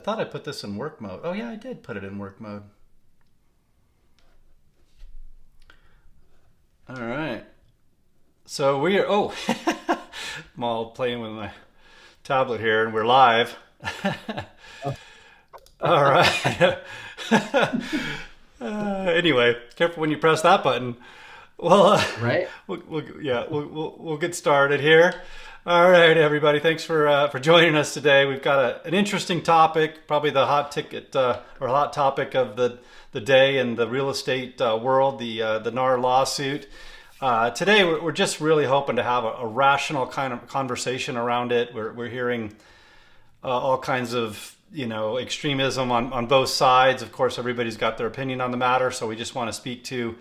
thought I put this in work mode. Oh yeah, I did put it in work mode. All right. So we are. Oh, I'm all playing with my tablet here, and we're live. All right. Anyway, careful when you press that button. Well, Right? we'll get started here. All right, everybody. Thanks for joining us today. We've got an interesting topic, probably the hot ticket or hot topic of the day in the real estate world, the NAR lawsuit. Today, we're just really hoping to have a rational kind of conversation around it. We're hearing all kinds of extremism on both sides. Of course, everybody's got their opinion on the matter, so we just want to speak to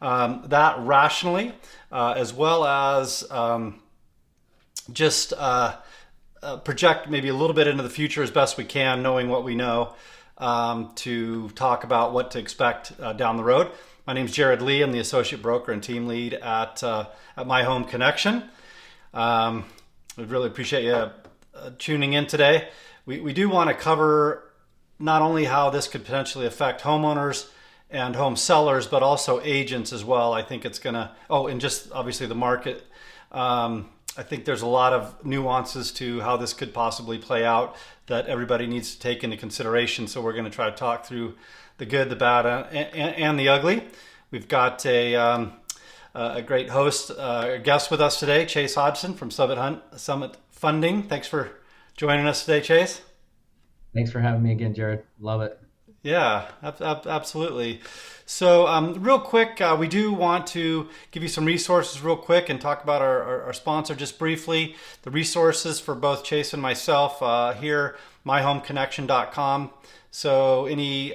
that rationally, as well as just project maybe a little bit into the future as best we can, knowing what we know, to talk about what to expect down the road. My name's Jerod Lee. I'm the associate broker and team lead at My Home Connection. We really appreciate you tuning in today. We do want to cover not only how this could potentially affect homeowners and home sellers, but also agents as well. I think it's going to, and just obviously the market. I think there's a lot of nuances to how this could possibly play out that everybody needs to take into consideration. So we're going to try to talk through the good, the bad, and the ugly. We've got a great host, a guest with us today, Chase Hodgson from Summit Funding. Thanks for joining us today, Chase. Thanks for having me again, Jerod. Love it. Yeah, absolutely. So real quick, we do want to give you some resources real quick and talk about our sponsor just briefly. The resources for both Chase and myself here, myhomeconnection.com. So any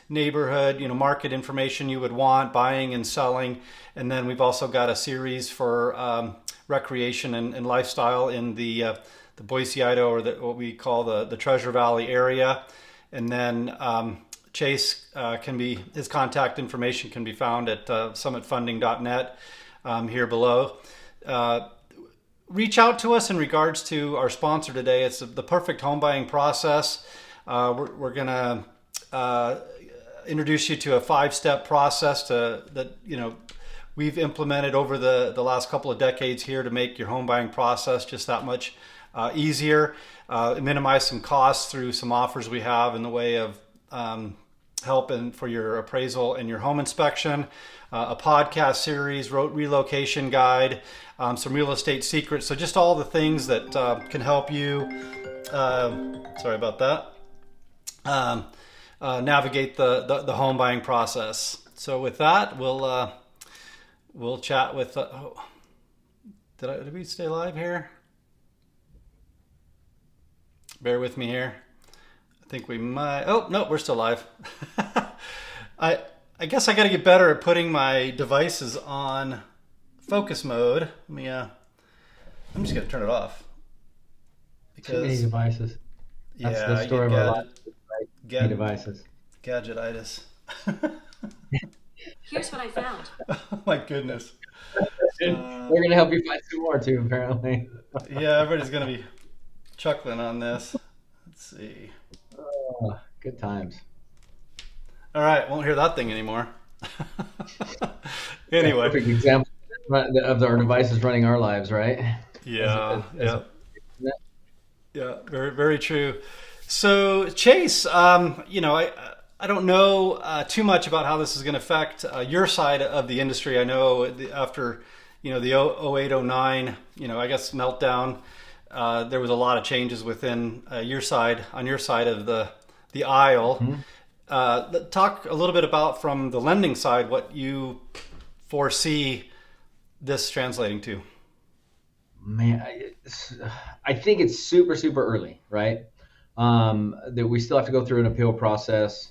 neighborhood, market information you would want, buying and selling. And then we've also got a series for recreation and lifestyle in the Boise, Idaho, or what we call the Treasure Valley area. And then Chase his contact information can be found at summitfunding.net here below. Reach out to us in regards to our sponsor today. It's the perfect home buying process. We're going to introduce you to a 5-step process that we've implemented over the last couple of decades here to make your home buying process just that much easier, minimize some costs through some offers we have in the way of help for your appraisal and your home inspection, a podcast series, relocation guide, some real estate secrets. So just all the things that can help you, sorry about that, navigate the home buying process. So with that, we'll chat with, did we stay live here? Bear with me here. I think we might. Oh no, we're still live. I guess I got to get better at putting my devices on focus mode. I'm just gonna turn it off Too many devices. That's yeah, the I story get of our life, right? Too many devices. gadgetitis. Here's what I found. Oh my goodness. We're gonna help you find some more too, apparently. Yeah, everybody's gonna be chuckling on this. Let's see. Oh, good times. All right, won't hear that thing anymore. Anyway. Perfect example of our devices running our lives, right? Yeah, As yeah, very, very true. So, Chase, I don't know too much about how this is going to affect your side of the industry. I know after, the 08, 09, I guess meltdown, there was a lot of changes within on your side of the aisle. Mm-hmm. Talk a little bit about, from the lending side, what you foresee this translating to. Man, I think it's super, super early, right? That we still have to go through an appeal process.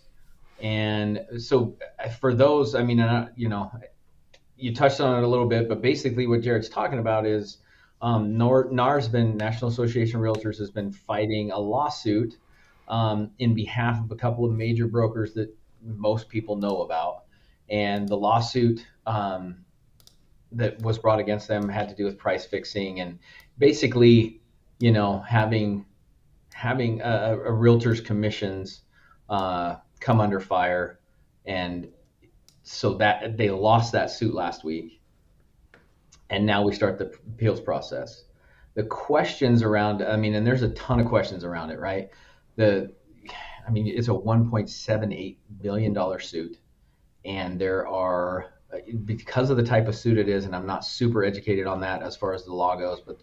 And so for those, you touched on it a little bit, but basically what Jerod's talking about is NAR's National Association of Realtors has been fighting a lawsuit in behalf of a couple of major brokers that most people know about. And the lawsuit that was brought against them had to do with price fixing and basically, having having a realtor's commissions come under fire, and so that they lost that suit last week, and now we start the appeals process. The questions around, I mean, and there's a ton of questions around it, right? It's a $1.78 billion suit, and there are, because of the type of suit it is, and I'm not super educated on that as far as the law goes, but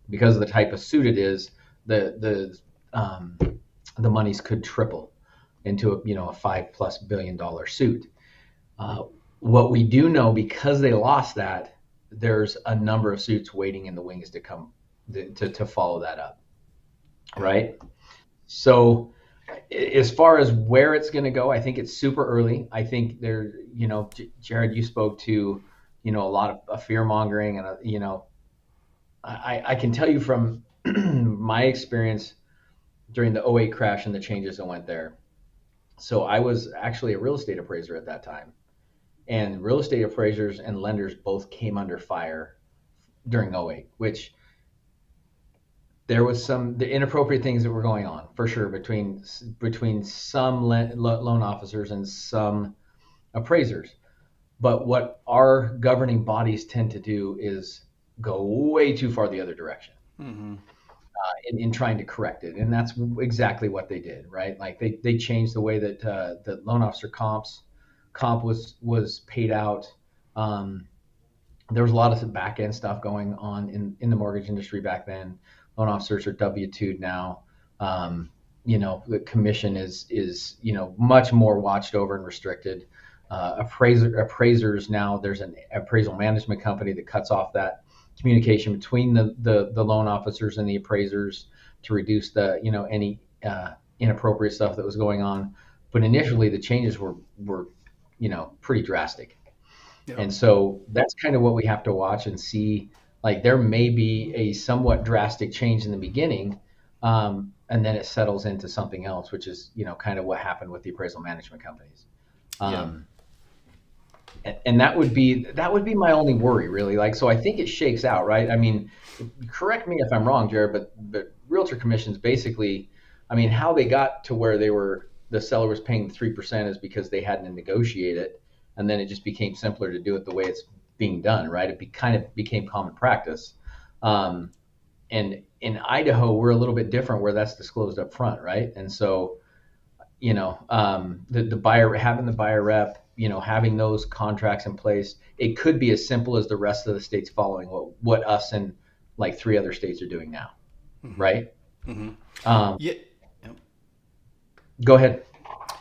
because of the type of suit it is, the monies could triple into a $5+ billion suit. What we do know, because they lost that, there's a number of suits waiting in the wings to come to follow that up, right? So as far as where it's going to go, I think it's super early. I think there, Jerod, you spoke to, a lot of fear mongering, and I can tell you from my experience during the '08 crash and the changes that went there. So I was actually a real estate appraiser at that time, and real estate appraisers and lenders both came under fire during '08, which there was the inappropriate things that were going on for sure between some loan officers and some appraisers. But what our governing bodies tend to do is go way too far the other direction. Mm-hmm. In trying to correct it, and that's exactly what they did, right? Like they changed the way that the loan officer comp was paid out. There was a lot of back end stuff going on in the mortgage industry back then. Loan officers are W-2'd now. The commission is much more watched over and restricted. Appraisers now, there's an appraisal management company that cuts off that communication between the loan officers and the appraisers to reduce any inappropriate stuff that was going on. But initially the changes were pretty drastic. Yep. And so that's kind of what we have to watch and see. Like, there may be a somewhat drastic change in the beginning, and then it settles into something else, which is kind of what happened with the appraisal management companies. And that would be my only worry, really. Like, so I think it shakes out, right? I mean, correct me if I'm wrong, Jerod, but realtor commissions basically, I mean, how they got to where the seller was paying 3% is because they hadn't negotiated it, and then it just became simpler to do it the way it's being done, right? It kind of became common practice. And in Idaho, we're a little bit different, where that's disclosed up front, right? And so, the buyer, having the buyer rep, having those contracts in place, it could be as simple as the rest of the states following what us and like 3 other states are doing now, mm-hmm. right? Mm-hmm. Yeah. Go ahead.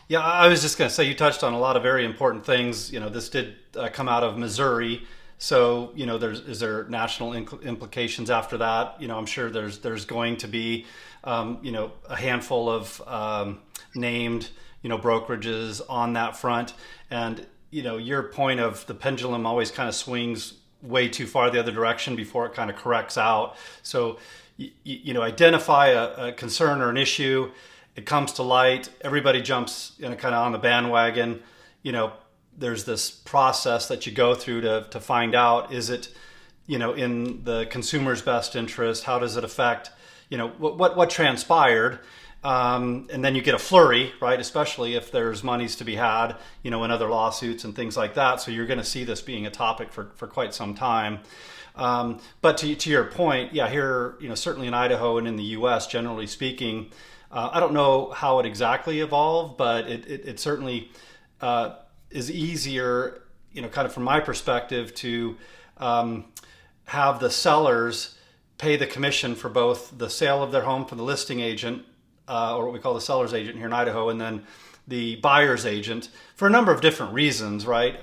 Yeah, I was just going to say, you touched on a lot of very important things. This did come out of Missouri, so is there national implications after that? I'm sure there's going to be a handful of named brokerages on that front, and your point of the pendulum always kind of swings way too far the other direction before it kind of corrects out. So identify a concern or an issue. It comes to light, everybody jumps kind of on the bandwagon. There's this process that you go through to find out, is it in the consumer's best interest? How does it affect what transpired? And then you get a flurry, right? Especially if there's monies to be had, in other lawsuits and things like that. So you're going to see this being a topic for quite some time. But to your point, yeah, here, certainly in Idaho and in the U.S., generally speaking, I don't know how it exactly evolved, but it certainly is easier, kind of from my perspective, to have the sellers pay the commission for both the sale of their home for the listing agent, or what we call the seller's agent here in Idaho, and then the buyer's agent, for a number of different reasons, right?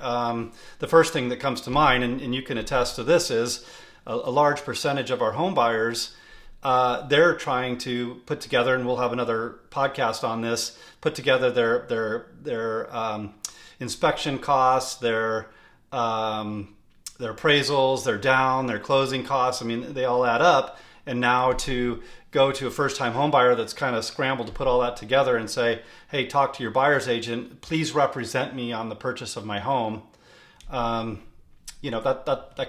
The first thing that comes to mind, and you can attest to this, is a large percentage of our home buyers, they're trying to put together, and we'll have another podcast on this, put together their inspection costs, their appraisals, their down, their closing costs. I mean, they all add up. And now to go to a first-time home buyer that's kind of scrambled to put all that together and say, hey, talk to your buyer's agent, please represent me on the purchase of my home. That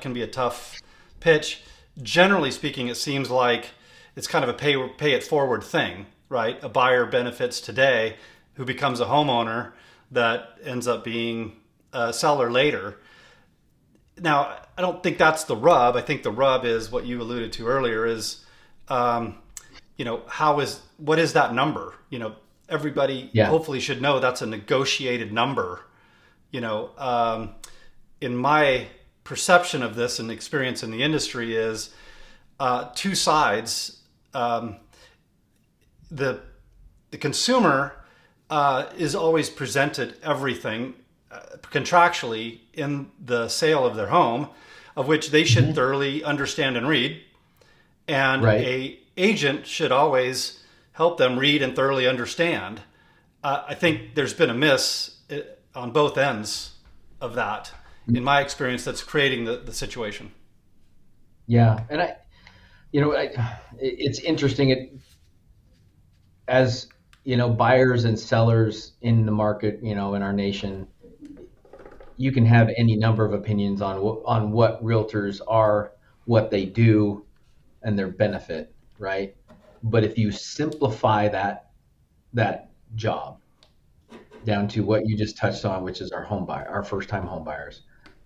can be a tough pitch. Generally speaking, it seems like it's kind of a pay it forward thing. right? A buyer benefits today who becomes a homeowner that ends up being a seller later. Now, I don't think that's the rub. I think the rub is what you alluded to earlier is, um, what is that number? Everybody Yeah. hopefully should know that's a negotiated number. You know, in my perception of this and experience in the industry is two sides. The the consumer is always presented everything contractually in the sale of their home, of which they should Hmm. thoroughly understand and read, and Right. a agent should always help them read and thoroughly understand. I think there's been a miss on both ends of that, in my experience, that's creating the situation. Yeah. And it's interesting. As buyers and sellers in the market, in our nation, you can have any number of opinions on what realtors are, what they do, and their benefit, right? But if you simplify that job down to what you just touched on, which is our first time home buyers,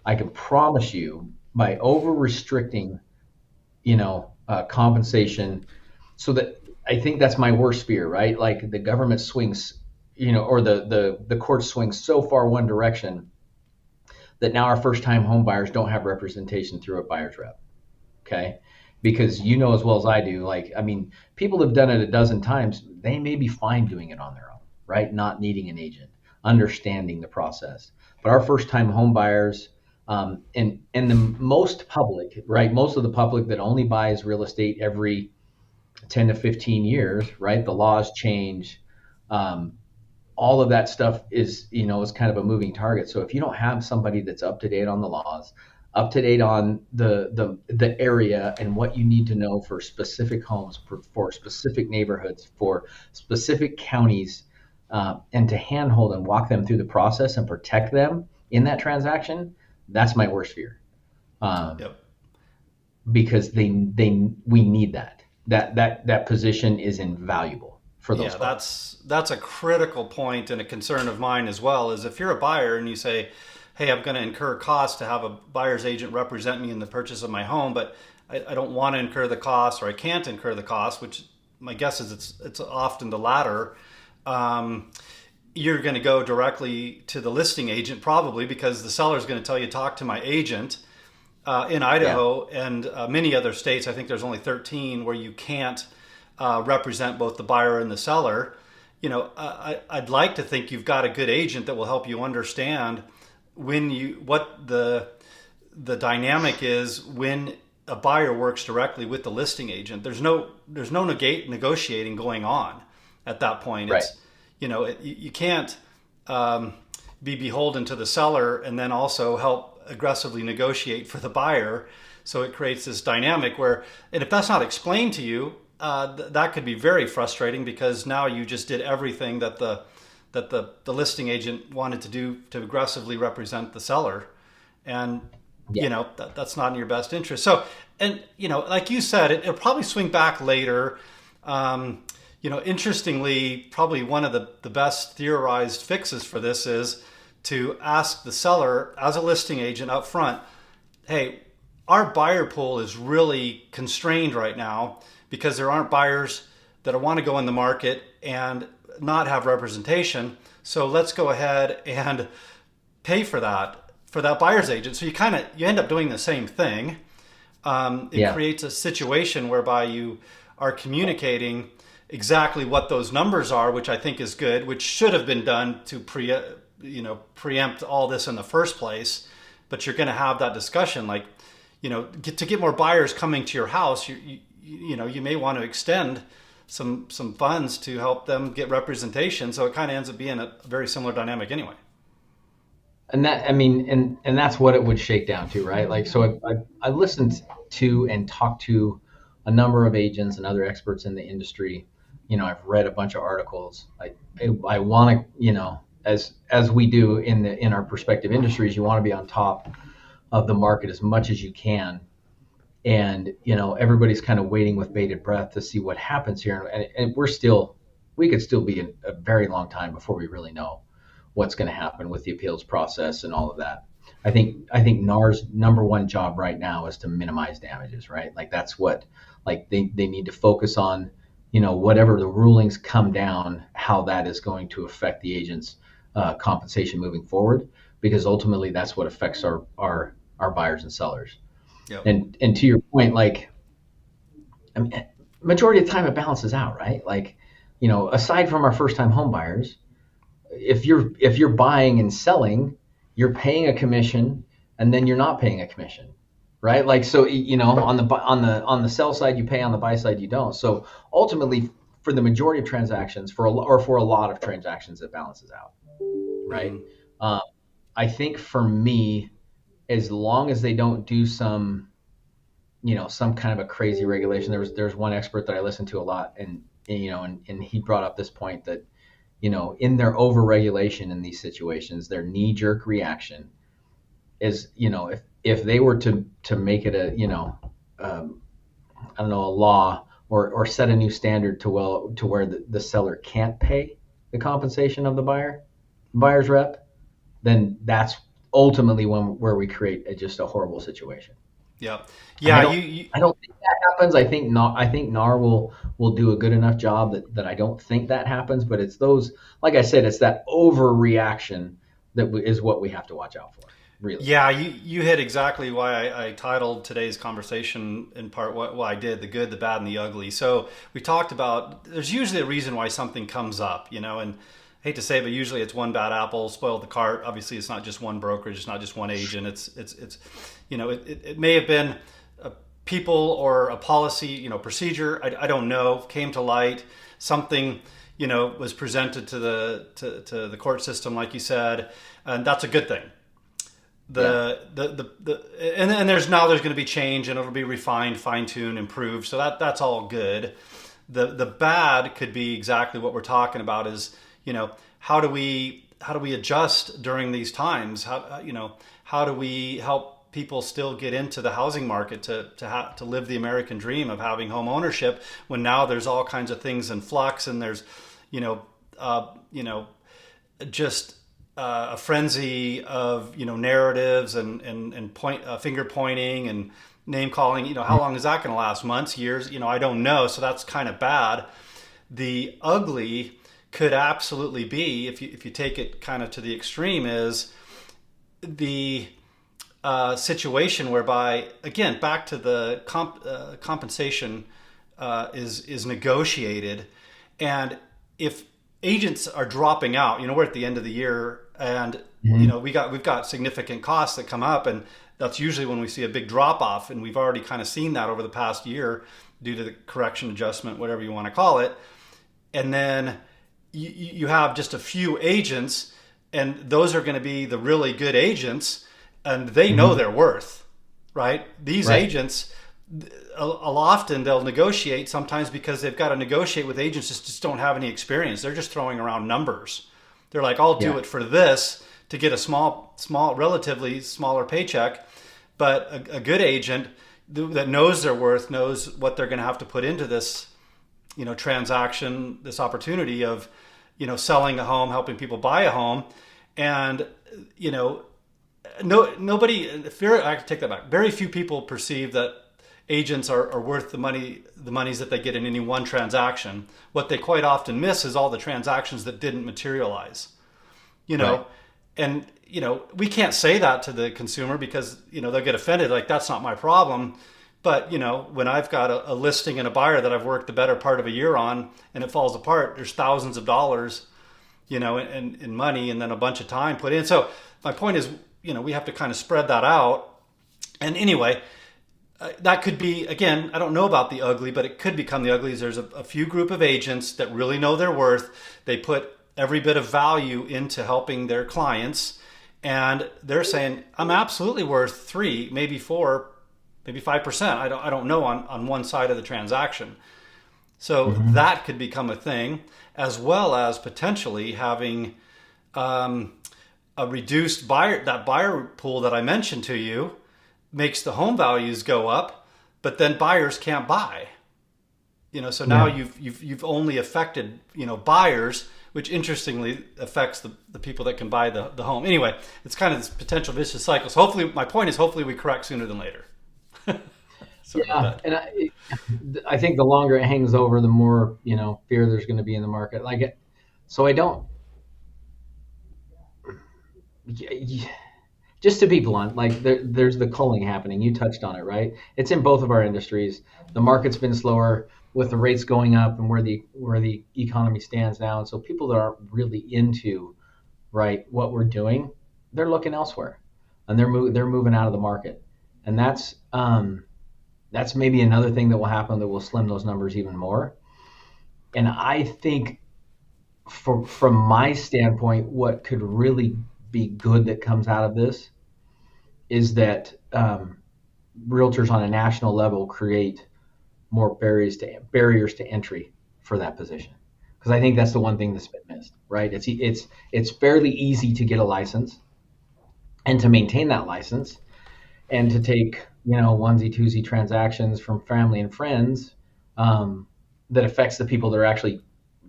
I can promise you, by over restricting, compensation, so that I think that's my worst fear, right? Like the government swings, or the court swings so far one direction that now our first time home buyers don't have representation through a buyer's rep. Okay. Because you know as well as I do, like, I mean, people have done it a dozen times. They may be fine doing it on their own, right? Not needing an agent, understanding the process. But our first time home buyers, and the most public, right? Most of the public that only buys real estate every 10 to 15 years, right? The laws change. Um, all of that stuff is kind of a moving target. So if you don't have somebody that's up to date on the laws, up to date on the area and what you need to know for specific homes, for specific neighborhoods, for specific counties, and to handhold and walk them through the process and protect them in that transaction, that's my worst fear. Um, Yep. because we need that position is invaluable for those Yeah, folks. that's a critical point and a concern of mine as well. Is if you're a buyer and you say, "Hey, I'm going to incur costs to have a buyer's agent represent me in the purchase of my home, but I don't want to incur the cost, or I can't incur the cost," which my guess is it's often the latter. Um, you're going to go directly to the listing agent probably because the seller is going to tell you talk to my agent. In Yeah. Idaho and many other states, I think there's only 13 where you can't represent both the buyer and the seller. I'd like to think you've got a good agent that will help you understand what the dynamic is when a buyer works directly with the listing agent. There's no negotiating going on at that point. Right. You can't be beholden to the seller and then also help aggressively negotiate for the buyer. So it creates this dynamic where, and if that's not explained to you, that could be very frustrating because now you just did everything that the listing agent wanted to do to aggressively represent the seller, and Yeah. that's not in your best interest. So, and like you said, it'll probably swing back later. Interestingly, probably one of the best theorized fixes for this is to ask the seller as a listing agent up front, hey, our buyer pool is really constrained right now because there aren't buyers that want to go in the market and not have representation. So let's go ahead and pay for that buyer's agent. So you end up doing the same thing. It Yeah. creates a situation whereby you are communicating exactly what those numbers are, which I think is good, which should have been done to preempt all this in the first place. But you're going to have that discussion, like, to get more buyers coming to your house. You may want to extend some funds to help them get representation. So it kind of ends up being a very similar dynamic anyway. And I mean, and that's what it would shake down to, right? Like, so I listened to and talked to a number of agents and other experts in the industry. I've read a bunch of articles. I want to, as we do in our respective industries, you want to be on top of the market as much as you can. And everybody's kind of waiting with bated breath to see what happens here, and we're still we could still be in a very long time before we really know what's going to happen with the appeals process and all of that. I think NAR's number one job right now is to minimize damages, right? Like that's what like they need to focus on, whatever the rulings come down, how that is going to affect the agent's compensation moving forward, because ultimately that's what affects our buyers and sellers. Yep. And to your point, like, I mean, majority of the time it balances out, right? Like, aside from our first time home buyers, if you're buying and selling, you're paying a commission, and then you're not paying a commission, right? Like, so, on the sell side you pay, on the buy side you don't. So ultimately, for the majority of transactions, for a lot of transactions, it balances out, right? Um, I think for me, as long as they don't do some kind of a crazy regulation. There's one expert that I listen to a lot, and he brought up this point that, in their overregulation in these situations, their knee-jerk reaction is, if they were to make it a, I don't know, a law, or set a new standard to where the seller can't pay the compensation of the buyer's rep, then that's ultimately where we create just a horrible situation. Yeah. And I Yeah. don't, I don't think that happens. I think NAR will do a good enough job that I don't think that happens. But it's those, like I said, it's that overreaction that is what we have to watch out for, really. Yeah, you hit exactly why I titled today's conversation in part what I did, the good, the bad, and the ugly. So we talked about there's usually a reason why something comes up, and I hate to say it, but usually it's one bad apple spoiled the cart. Obviously, it's not just one brokerage, it's not just one agent. It may have been a people or a policy, procedure. I don't know. Came to light, something was presented to the court system, like you said, and that's a good thing. And there's going to be change, and it'll be refined, fine-tuned, improved. So that's all good. The bad could be exactly what we're talking about is, how do we adjust during these times? How do we help people still get into the housing market to live the American dream of having home ownership when now there's all kinds of things in flux, and there's, just a frenzy of narratives and finger pointing and name calling. How long is that going to last? Months, years? I don't know. So that's kind of bad. The ugly could absolutely be, if you take it kind of to the extreme, is the situation whereby, again, back to the compensation is negotiated, and if agents are dropping out, we're at the end of the year, and we've got significant costs that come up, and that's usually when we see a big drop off, and we've already kind of seen that over the past year due to the correction adjustment, whatever you want to call it. And then you have just a few agents, and those are going to be the really good agents, and they know their worth, right? These agents, often they'll negotiate sometimes because they've got to negotiate with agents that just don't have any experience. They're just throwing around numbers. They're like, I'll do it for this to get a relatively smaller paycheck. But a good agent that knows their worth, knows what they're going to have to put into this, transaction, this opportunity of, selling a home, helping people buy a home. And, I take that back. Very few people perceive that agents are worth the monies that they get in any one transaction. What they quite often miss is all the transactions that didn't materialize, Right. and, we can't say that to the consumer because, they'll get offended. Like, that's not my problem. But, when I've got a listing and a buyer that I've worked the better part of a year on and it falls apart, there's thousands of dollars, in money, and then a bunch of time put in. So my point is, we have to kind of spread that out. And anyway, that could be, again, I don't know about the ugly, but it could become the ugly. There's a few group of agents that really know their worth. They put every bit of value into helping their clients. And they're saying, I'm absolutely worth 3, maybe 4, maybe 5%. I don't know on one side of the transaction. So that could become a thing, as well as potentially having a reduced buyer. That buyer pool that I mentioned to you makes the home values go up, but then buyers can't buy. So now Yeah. you've only affected, buyers, which interestingly affects the people that can buy the home. Anyway, it's kind of this potential vicious cycle. So hopefully, my point is, hopefully we correct sooner than later. Sorry about Yeah, that. and I think the longer it hangs over, the more fear there's going to be in the market. So I don't. Just to be blunt, like there's the culling happening. You touched on it, right? It's in both of our industries. The market's been slower with the rates going up and where the economy stands now, and so people that aren't really into right what we're doing, they're looking elsewhere, and they're moving out of the market, and that's maybe another thing that will happen that will slim those numbers even more. And I think from my standpoint, what could really be good that comes out of this is that realtors on a national level create more barriers to entry for that position. Because I think that's the one thing that's been missed, right? It's fairly easy to get a license and to maintain that license and to take onesie twosie transactions from family and friends that affects the people that are actually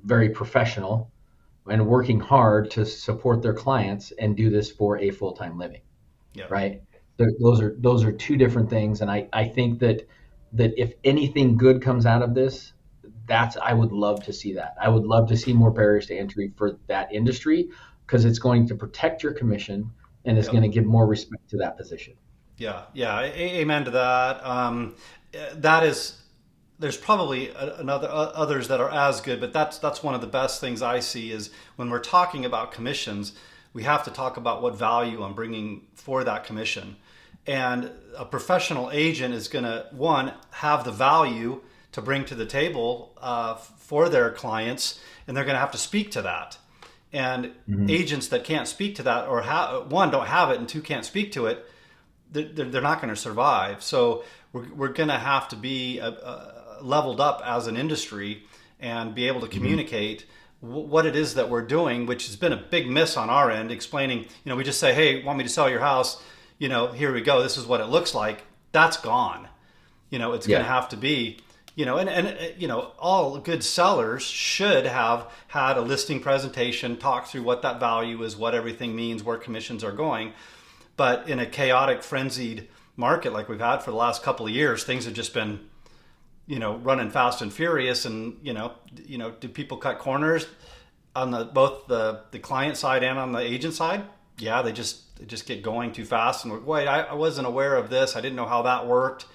very professional and working hard to support their clients and do this for a full-time living, Yeah. right? Those are two different things, and I think that if anything good comes out of this, I would love to see that. I would love to see more barriers to entry for that industry because it's going to protect your commission and it's Yep. going to give more respect to that position. Yeah. Yeah. Amen to that. That is. There's probably another others that are as good, but that's one of the best things I see is when we're talking about commissions, we have to talk about what value I'm bringing for that commission. And a professional agent is going to, one, have the value to bring to the table for their clients, and they're going to have to speak to that. And agents that can't speak to that, or one, don't have it, and two, can't speak to it, they're not going to survive. So we're going to have to be leveled up as an industry and be able to communicate what it is that we're doing, which has been a big miss on our end, explaining, we just say, hey, want me to sell your house? Here we go. This is what it looks like. That's gone. It's going to have to be, and all good sellers should have had a listing presentation, talk through what that value is, what everything means, where commissions are going. But in a chaotic, frenzied market like we've had for the last couple of years, things have just been, running fast and furious. And, do people cut corners on both the client side and on the agent side? Yeah, they just get going too fast. And wait, I wasn't aware of this. I didn't know how that worked.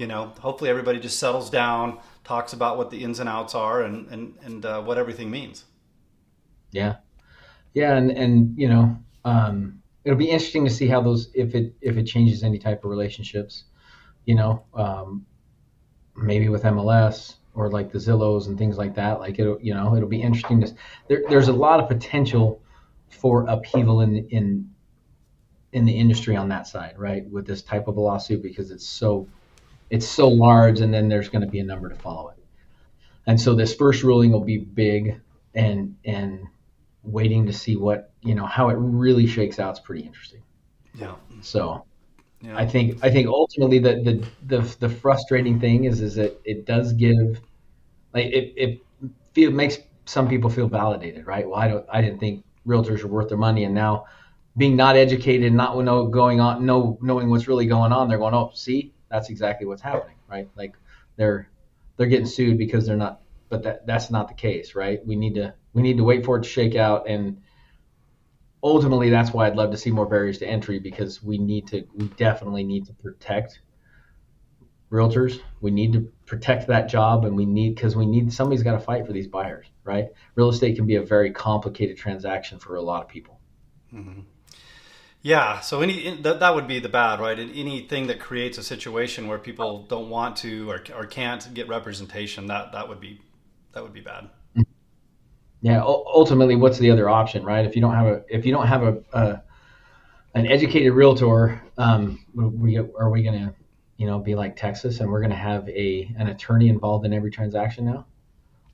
Hopefully everybody just settles down, talks about what the ins and outs are and what everything means. Yeah. Yeah. And it'll be interesting to see how if it changes any type of relationships, maybe with MLS or like the Zillows and things like that. Like it'll be interesting there's a lot of potential for upheaval in the industry on that side, right? With this type of a lawsuit, because it's so large, and then there's going to be a number to follow it. And so this first ruling will be big, and waiting to see what, how it really shakes out is pretty interesting. Yeah. So Yeah. I think ultimately the frustrating thing is that it does give, like it makes some people feel validated, right? Well, I didn't think realtors were worth their money, and now being not educated, not knowing what's really going on, they're going, oh, see, that's exactly what's happening, right? Like they're getting sued because they're not, but that's not the case, right? We need to wait for it to shake out, and ultimately that's why I'd love to see more barriers to entry, because we definitely need to protect realtors. We need to protect that job, and somebody's got to fight for these buyers, right? Real estate can be a very complicated transaction for a lot of people. Mm-hmm. Yeah, so that would be the bad, right? And anything that creates a situation where people don't want to or can't get representation, that would be bad. Yeah, ultimately, what's the other option, right? If you don't have an educated realtor, are we going to be like Texas, and we're going to have an attorney involved in every transaction now?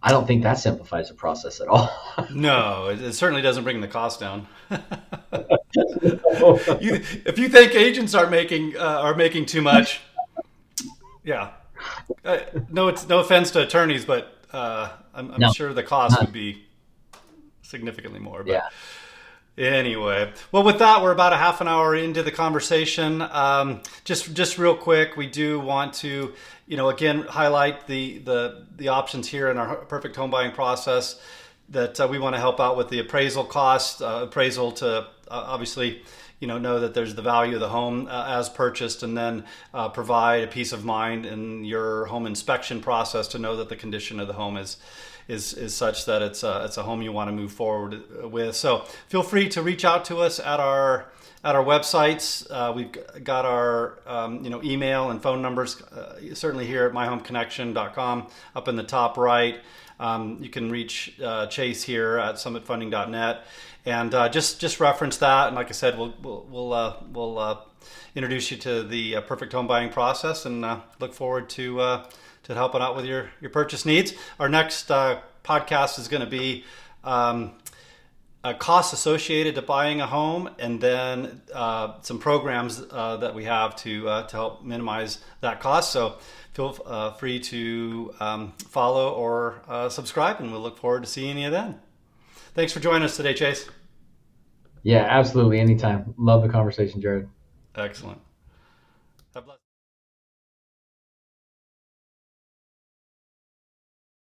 I don't think that simplifies the process at all. No, it certainly doesn't bring the cost down. If you think agents are making too much, yeah. no offense to attorneys, but I'm No, sure the cost would be significantly more. But yeah, anyway, well, with that, we're about a half an hour into the conversation. Just real quick, we do want to, again, highlight the options here in our perfect home buying process that we want to help out with the appraisal cost, appraisal to obviously, know that there's the value of the home as purchased, and then provide a peace of mind in your home inspection process to know that the condition of the home is such that it's a home you want to move forward with. So feel free to reach out to us at our websites. We've got our email and phone numbers certainly here at myhomeconnection.com up in the top right. You can reach Chase here at summitfunding.net, and just reference that. And like I said, we'll introduce you to the perfect home buying process, and look forward to helping out with your purchase needs. Our next podcast is going to be costs associated to buying a home, and then some programs that we have to help minimize that cost. So feel free to follow or subscribe, and we'll look forward to seeing you then. Thanks for joining us today, Chase. yeah, absolutely. Anytime. Love the conversation, Jerod. Excellent.